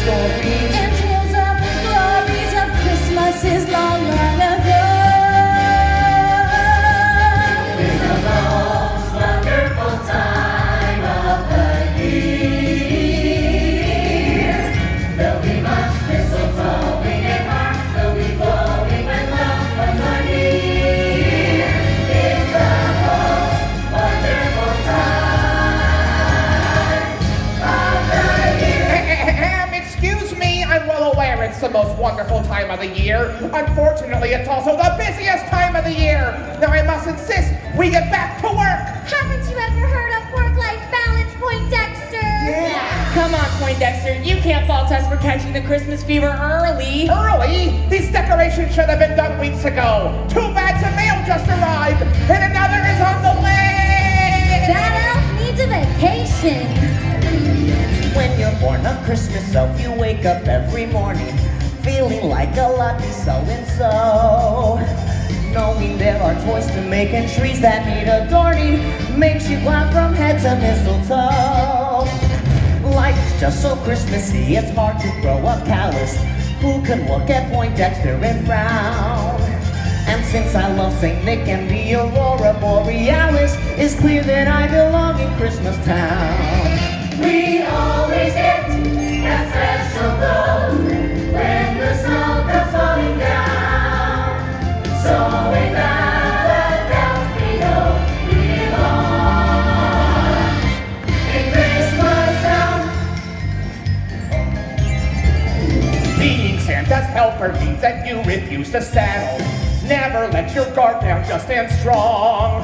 stories and tales of the glories of Christmases long, long ago. It's the most wonderful time of the year. There'll be much mistletoeing and hearts will be glowing when loved ones are near. It's the most wonderful time of the year. Excuse me, I'm well aware it's the most wonderful time of the year. Unfortunately, it's also the busiest time of the year. Now I must insist we get back to work. Haven't you ever heard of work-life balance, Poindexter? Come on, Poindexter. You can't fault us for catching the Christmas fever early. Early? These decorations should have been done weeks ago. 2 bags of mail just arrived, and another is on the way. That elf needs a vacation. When you're born a Christmas elf, you wake up every morning feeling like a lucky so-and-so. Knowing there are toys to make and trees that need adorning makes you glad from head to mistletoe. Life is just so Christmassy, it's hard to grow up callous. Who can look at Poindexter and frown? And since I love St. Nick and the Aurora Borealis, it's clear that I belong in Christmas Town. We always get that special glow when the snow comes falling down. So without a doubt we know we belong in Christmas Town. Being Santa's helper means that you refuse to settle. Never let your guard down, just stand strong.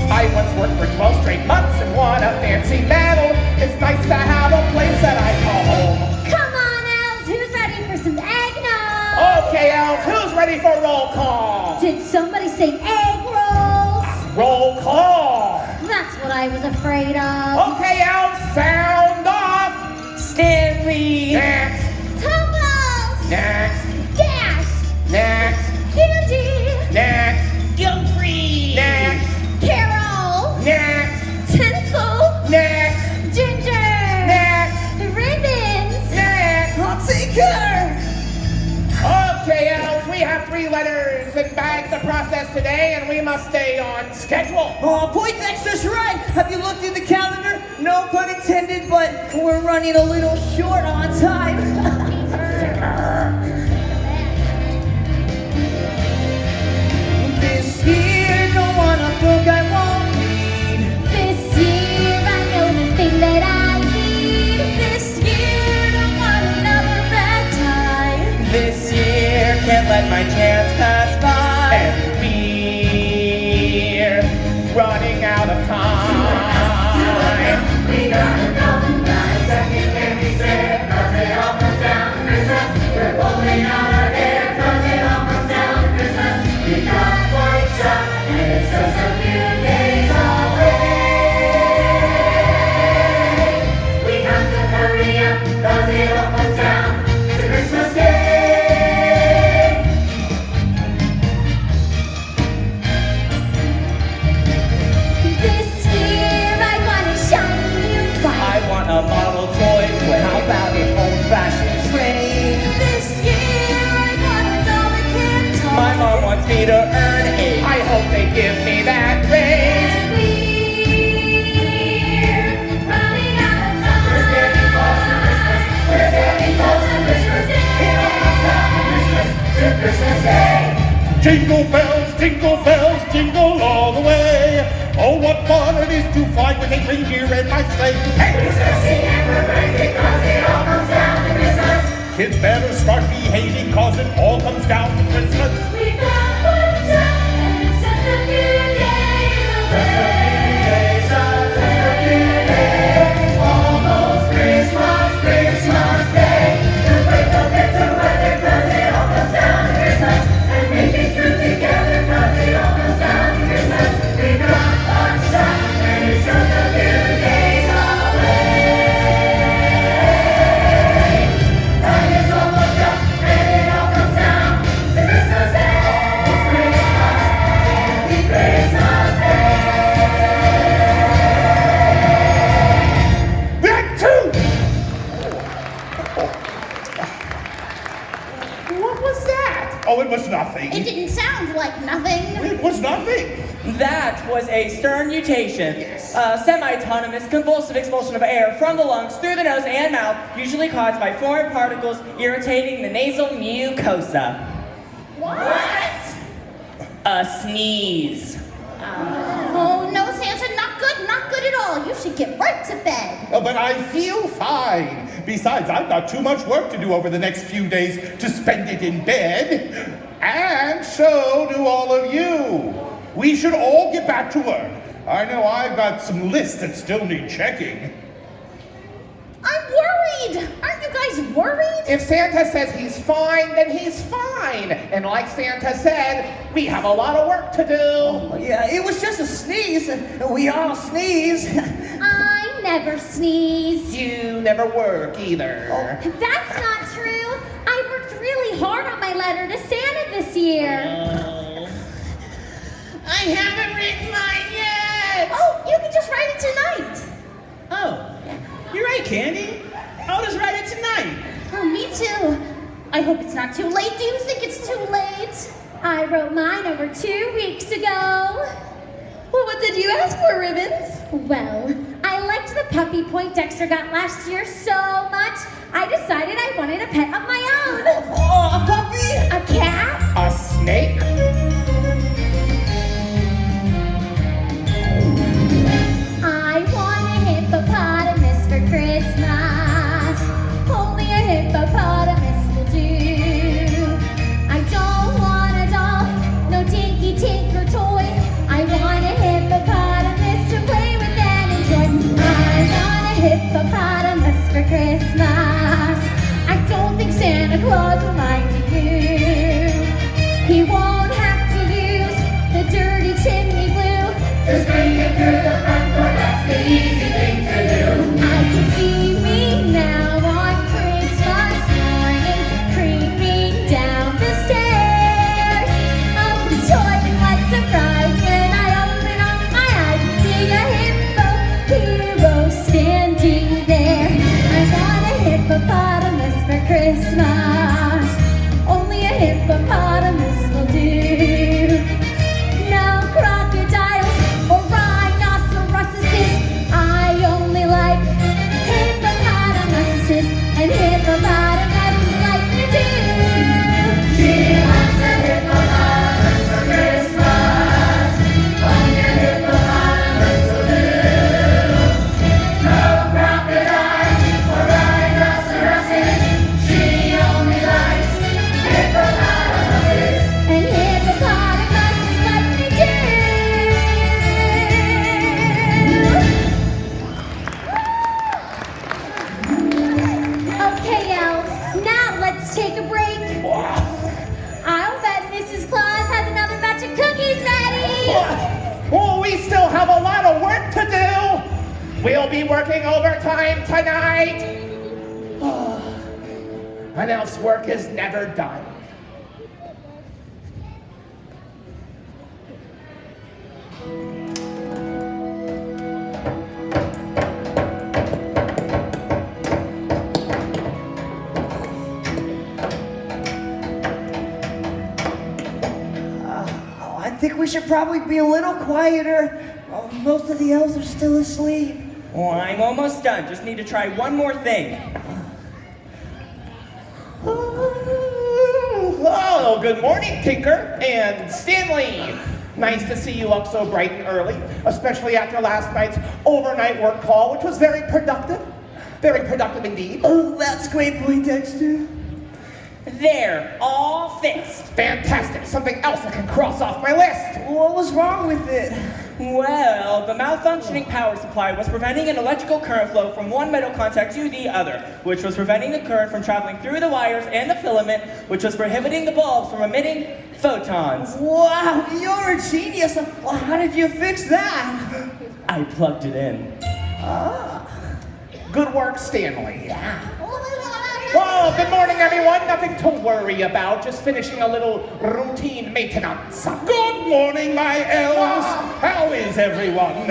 I once worked for 12 straight months and won a fancy medal. It's nice to have a place that I call home. Come on, elves, who's ready for some eggnog? Okay, elves, who's ready for roll call? Did somebody say egg rolls? Roll call. That's what I was afraid of. Okay, elves, sound off. Stanley. Next, Tumbles! next, Dash! next, Candy! next, Gilfrey. next, Carol! next, Tinsel! next, Ginger! next, Ribbons! next. I'll take her! Okay, elves, we have 3 letters and bags to process today, and we must stay on schedule. Oh, Poindexter's right! Have you looked at the calendar? No pun intended, but we're running a little short on time. This year, don't want a book I won't read. This year I know the thing that I need. This year don't want another bad time. This year, can't let my chance pass by. And we're running out of time. We gotta know that second can't be said, 'cause it all comes down to Christmas. We're pulling out our hair, 'cause it all comes down to Christmas. We got one shot, and it's just a few days away. We have to hurry up, 'cause it all comes down to Christmas Day. This year I want a shiny new I bike. want a model toy, but how about an old-fashioned train? This year I want a doll that can talk. My mom wants me to earn a I hope they give me that raise. And we're running out of time. We're getting close to Christmas. We're getting close to Christmas. It all comes down to Christmas, to Christmas Day. Jingle bells, jingle all the way. Oh, what fun it is to fly with a reindeer in my sleigh. Hey! We're sexy and we're crazy 'cause it all comes down to Christmas. Kids better start behaving 'cause it all comes down to Christmas. We've got one shot and it's just a few days away. Almost Christmas, Christmas Day. The break will get to weather 'cause it all comes down to Christmas. And make it through together 'cause it all comes down to Christmas. We've got one shot and it's just a few days away. Time is almost up and it all comes down to Christmas Day. it was nothing. It didn't sound like nothing. It was nothing. That was a stern mutation. A semi-autonomous convulsive expulsion of air from the lungs through the nose and mouth, usually caused by foreign particles irritating the nasal mucosa. What? A sneeze. Oh, no, Santa, not good at all. You should get right to bed. Oh, but I feel fine. Besides, I've got too much work to do over the next few days to spend it in bed. And so do all of you. We should all get back to work. I know I've got some lists that still need checking. I'm worried. Aren't you guys worried? If Santa says he's fine, then he's fine. And like Santa said, we have a lot of work to do. Yeah, it was just a sneeze. We all sneeze. I never sneeze. You never work either. That's not true. I worked really hard on my letter to Santa this year. I haven't written mine yet. Oh, you can just write it tonight. Oh, you're right, Candy. I'll just write it tonight. Oh, me too. I hope it's not too late. Do you think it's too late? I wrote mine over 2 weeks ago. Well, what did you ask for, Ribbons? Well, I liked the puppy Poindexter got last year so much, I decided I wanted a pet of my own. Oh, a puppy? A cat? A snake? I want a hippopotamus for Christmas. Only a hippopotamus will do. I don't want a doll, no dinky tinker toy. I want a hippopotamus to play with and enjoy. I want a hippopotamus for Christmas. I don't think Santa Claus will mind you. He won't have to use the dirty chimney flue. Just bring it through the front door, that's the easy thing to do. I can see me now on Christmas morning, creeping down the stairs. Oh, joy and what surprise when I open up my eyes and see a hippo hero standing there. I want a hippopotamus for Christmas. Only a hippopotamus will do. No crocodiles or rhinoceroses. I only like hippopotamuses, and hippopotamuses like me too. She wants a hippopotamus for Christmas. Only a hippopotamus will do. No crocodiles or rhinoceroses. She only likes hippopotamuses, and hippopotamuses like me too. Okay, elves, now let's take a break. I'll bet Mrs. Claus has another batch of cookies ready. Oh, we still have a lot of work to do. We'll be working overtime tonight. An elf's work is never done. I think we should probably be a little quieter. Most of the elves are still asleep. Oh, I'm almost done. Just need to try one more thing. Oh, good morning, Tinker and Stanley. Nice to see you up so bright and early, especially after last night's overnight work call, which was very productive. Very productive indeed. Oh, that's great, Poindexter. There, all fixed. Fantastic. Something else I can cross off my list. What was wrong with it? Well, the malfunctioning power supply was preventing an electrical current flow from one metal contact to the other, which was preventing the current from traveling through the wires and the filament, which was prohibiting the bulbs from emitting photons. Wow, you're a genius. Well, how did you fix that? I plugged it in. Good work, Stanley. Well, good morning, everyone. Nothing to worry about. Just finishing a little routine maintenance. Good morning, my elves. How is everyone?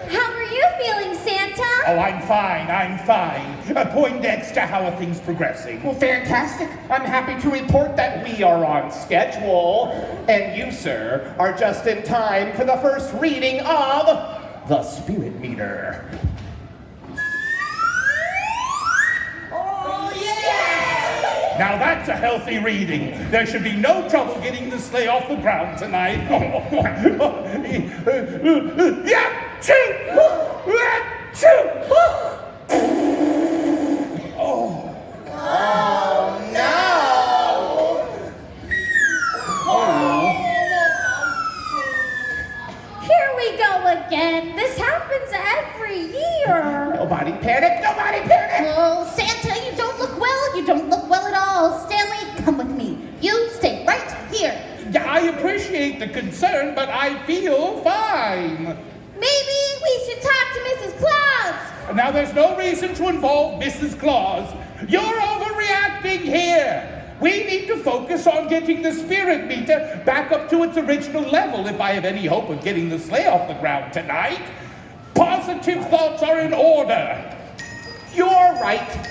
How are you feeling, Santa? Oh, I'm fine. Poindexter, how are things progressing? Well, fantastic. I'm happy to report that we are on schedule. And you, sir, are just in time for the first reading of the spirit meter. Now that's a healthy reading. There should be no trouble getting the sleigh off the ground tonight. Yeah, Here we go again. This happens every year. Nobody panic, nobody panic! Oh, Santa, you don't look well. You don't look well at all. Stanley, come with me. You stay right here. I appreciate the concern, but I feel fine. Maybe we should talk to Mrs. Claus. Now there's no reason to involve Mrs. Claus. You're overreacting here. We need to focus on getting the spirit meter back up to its original level if I have any hope of getting the sleigh off the ground tonight. Positive thoughts are in order. You're right.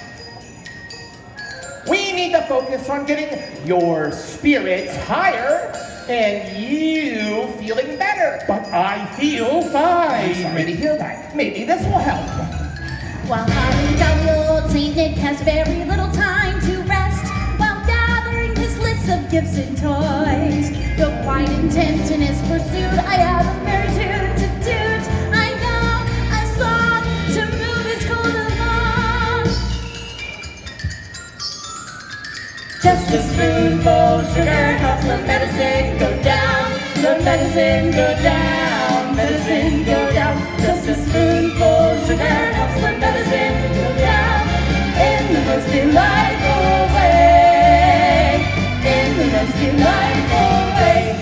We need to focus on getting your spirits higher and you feeling better. But I feel fine. Sorry to hear that. Maybe this will help. While our jolly old Saint Nick has very little time to rest, while gathering his list of gifts and toys, though quite intent in his pursuit, I have a merry tune to toot. I know a song to move his cold along. Just a spoonful sugar helps the medicine go down. The medicine go down. Medicine go down. Just a spoonful sugar helps the medicine go down. In the most delightful way. In the most delightful way.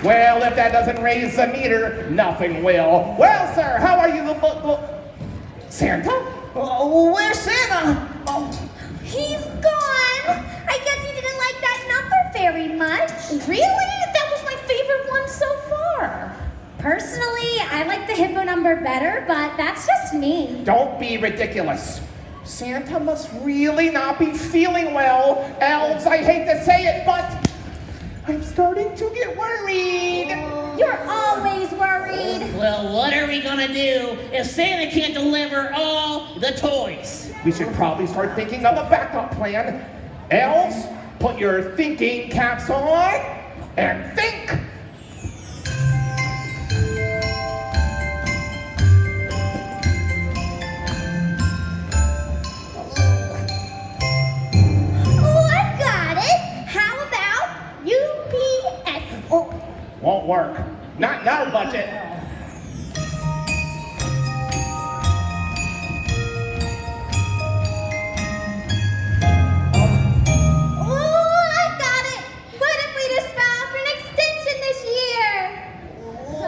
Well, if that doesn't raise the meter, nothing will. Well, sir, how are you? Santa? Oh, where's Santa? Oh, He's gone. I guess he didn't like that number very much. Really? That was my favorite one so far. Personally, I like the hippo number better, but that's just me. Don't be ridiculous. Santa must really not be feeling well. Elves, I hate to say it, but I'm starting to get worried. You're always worried. Well, what are we gonna do if Santa can't deliver all the toys? We should probably start thinking of a backup plan. Elves, put your thinking caps on and think. Oh, I've got it. How about UPS? Oh, won't work. Not in our budget. Oh, I've got it. What if we just filed for an extension this year?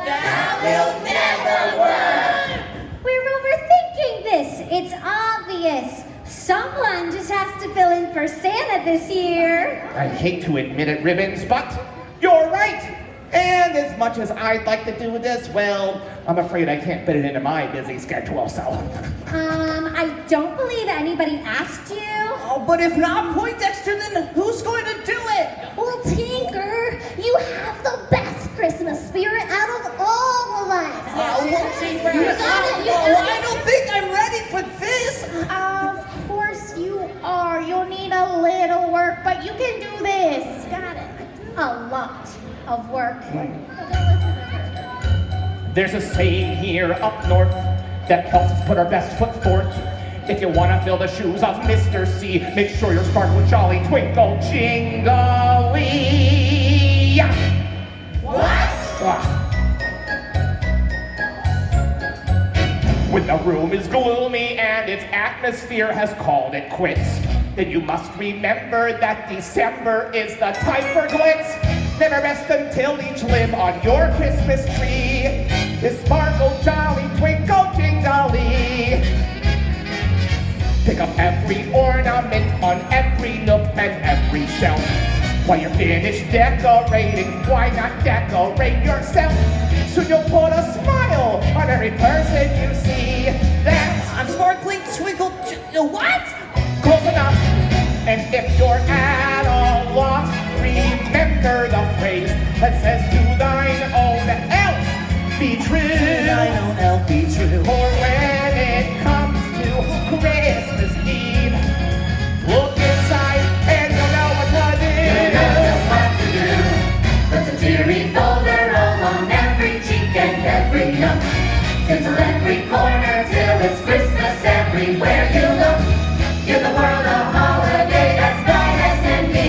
that will never work. We're overthinking this. It's obvious. Someone just has to fill in for Santa this year. I hate to admit it, Ribbons, but you're right. And as much as I'd like to do this, well, I'm afraid I can't fit it into my busy schedule, so. I don't believe anybody asked you. Oh, but if not Poindexter, then who's going to do it? Well, Tinker, you have the best Christmas spirit out of all of us. I don't think I'm ready for this. Of course you are. You'll need a little work, but you can do this. Got it. A lot of work. There's a saying here up north that helps us put our best foot forth. If you want to fill the shoes of Mr. C, make sure your sparkle jolly twinkle jingly. What? When the room is gloomy and its atmosphere has called it quits, then you must remember that December is the time for glitz. Never rest until each limb on your Christmas tree is sparkle jolly twinkle jingly. Pick up every ornament on every nook and every shelf. While you're finished decorating, why not decorate yourself? So you'll put a smile on every person you see. That's I'm sparkling twinkle. What? close enough. And if you're at a loss, remember the phrase that says, to thine own elf be true. I know I'll be true. For when it comes to Christmas Eve, look inside and you'll know what to do. You know just what to do. Put a cheery folder along every cheek and every nook. Tinsel every corner till it's Christmas everywhere you look. Give the world a holiday that's bright as can be.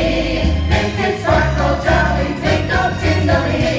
Make it sparkle, jolly, twinkle, tingly.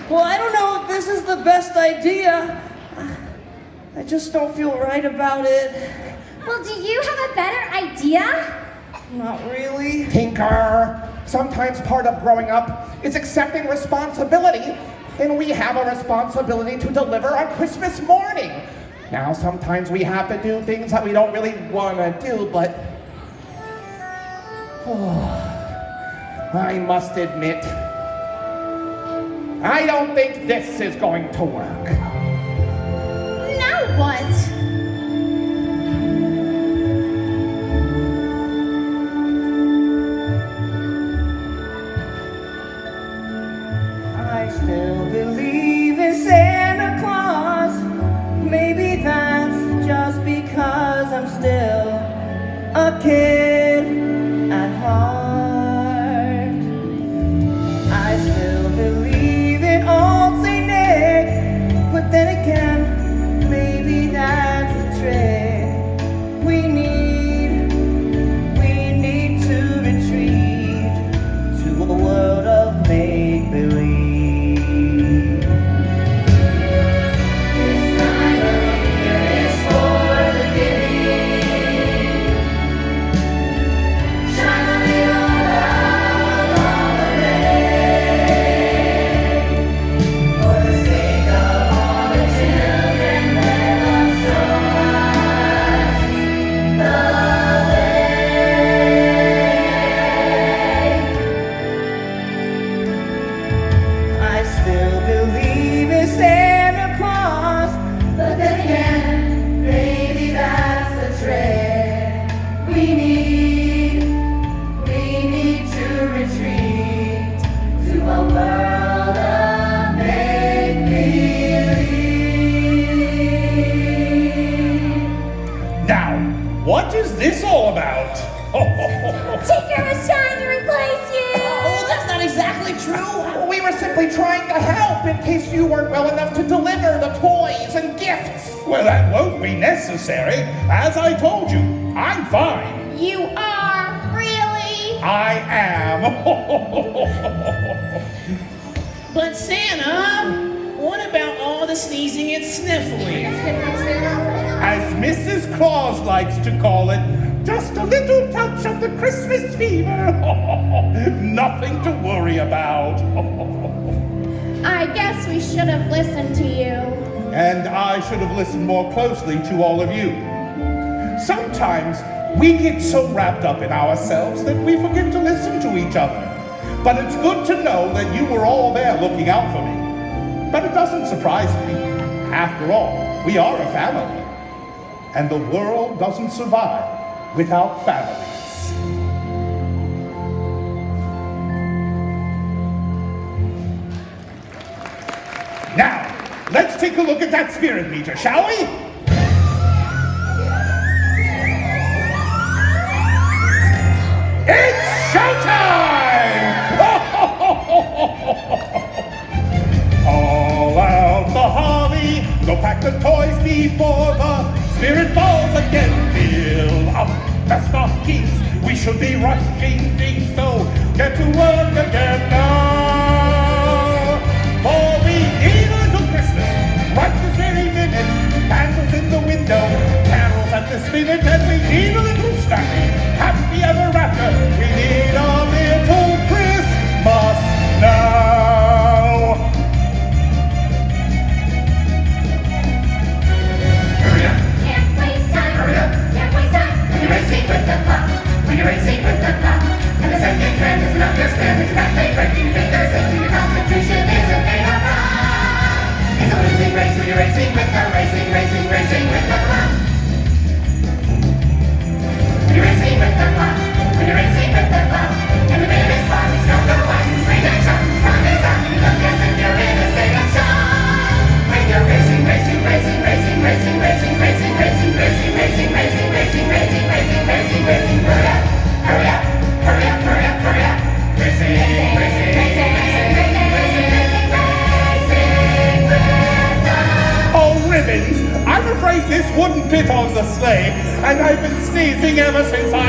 Well, I don't know if this is the best idea. I just don't feel right about it. Well, do you have a better idea? Not really. Tinker, sometimes part of growing up is accepting responsibility, and we have a responsibility to deliver on Christmas morning. Now, sometimes we have to do things that we don't really want to do, but I must admit, I don't think this is going to work. Now what? I still believe in Santa Claus. Maybe that's just because I'm still a kid at heart. I still believe in old Saint Nick, but then again, maybe that in case you weren't well enough to deliver the toys and gifts. Well, that won't be necessary. As I told you, I'm fine. You are? Really? I am. But Santa, what about all the sneezing and sniffling? As Mrs. Claus likes to call it, just a little touch of the Christmas fever. Nothing to worry about. I guess we should have listened to you. And I should have listened more closely to all of you. Sometimes we get so wrapped up in ourselves that we forget to listen to each other. But it's good to know that you were all there looking out for me. But it doesn't surprise me. After all, we are a family. And the world doesn't survive without families. Now, let's take a look at that spirit meter, shall we? It's showtime! All out the holly, go pack the toys before the spirit falls again. Fill up the stockings, we should be rushing things, so get to work again now. For we need a little Christmas, right this very minute. Candles in the window, carols at the spinet, and we need a little snappy, happy ever after. We need a little Christmas now. Hurry up. Can't waste time. Hurry up. Can't waste time. When you're racing with the clock. When you're racing with the clock. And the second hand isn't understanding. It's back late breaking your fingers into your constitution isn't made of rock. It's a losing race when you're racing with the racing with the clock. When you're racing with the clock. When you're racing with the clock. And the minute is far, it's not the wise and swing and shout. Time is up and you look as if you're in a state of shock. When you're racing, hurry up, hurry up, hurry up, hurry up. Oh, ribbons! I'm afraid this wouldn't fit on the sleigh, and I've been sneezing ever since I